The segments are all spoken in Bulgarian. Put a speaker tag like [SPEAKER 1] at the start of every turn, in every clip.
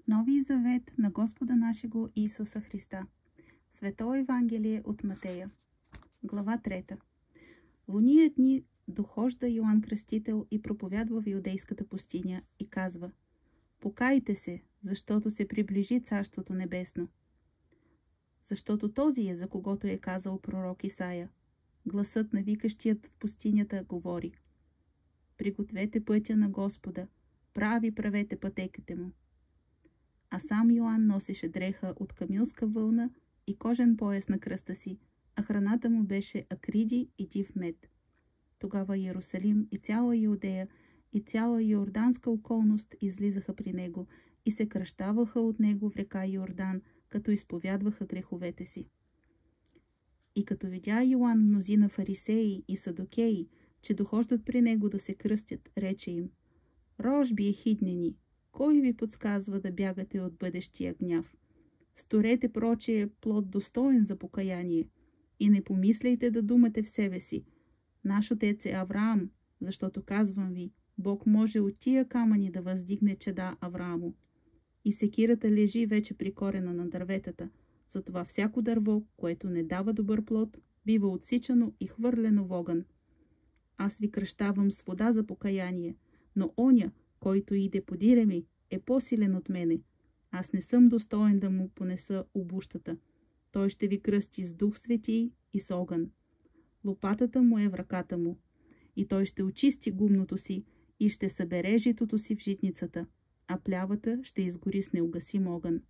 [SPEAKER 1] Нови завет на Господа нашего Исуса Христа. Свето Евангелие от Матея. Глава 3. В ония дни дохожда Йоан Кръстител и проповядва в Юдейската пустиня и казва: покайте се, защото се приближи Царството Небесно. Защото този е, за когото е казал пророк Исаия. Гласът на викащият в пустинята говори: пригответе пътя на Господа, правете пътеките му. А сам Йоан носеше дреха от камилска вълна и кожен пояс на кръста си, а храната му беше акриди и див мед. Тогава Иерусалим и цяла Иудея и цяла йорданска околност излизаха при него и се кръщаваха от него в река Йордан, като изповядваха греховете си. И като видя Йоан мнозина фарисеи и садокеи, че дохождат при него да се кръстят, рече им: рожби ехиднени, кой ви подсказва да бягате от бъдещия гняв? Сторете прочее плод достоен за покаяние и не помисляйте да думате в себе си: наш отец е Авраам, защото казвам ви, Бог може от тия камъни да въздигне чеда Авраамо. И секирата лежи вече при корена на дърветата, затова всяко дърво, което не дава добър плод, бива отсичано и хвърлено в огън. Аз ви кръщавам с вода за покаяние, но оня, който иде подире ми, е по-силен от мене. Аз не съм достоен да му понеса обущата. Той ще ви кръсти с Дух Свети и с огън. Лопатата му е в ръката му. И той ще очисти гумното си и ще събере житото си в житницата, а плявата ще изгори с неугасим огън.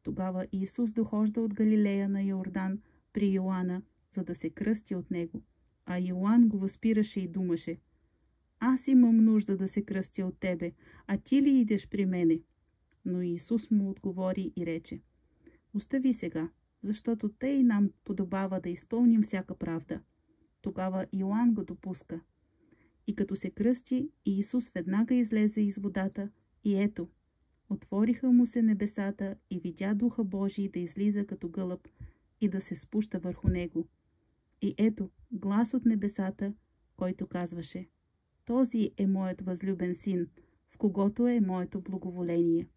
[SPEAKER 1] Тогава Исус дохожда от Галилея на Йордан при Йоанна, за да се кръсти от него. А Йоан го възпираше и думаше: аз имам нужда да се кръстя от тебе, а ти ли идеш при мене? Но Исус му отговори и рече: остави сега, защото те и нам подобава да изпълним всяка правда. Тогава Йоан го допуска. И като се кръсти, Исус веднага излезе из водата и ето, отвориха му се небесата и видя Духа Божий да излиза като гълъб и да се спуща върху него. И ето, глас от небесата, който казваше: този е моят възлюбен син, в когото е моето благоволение.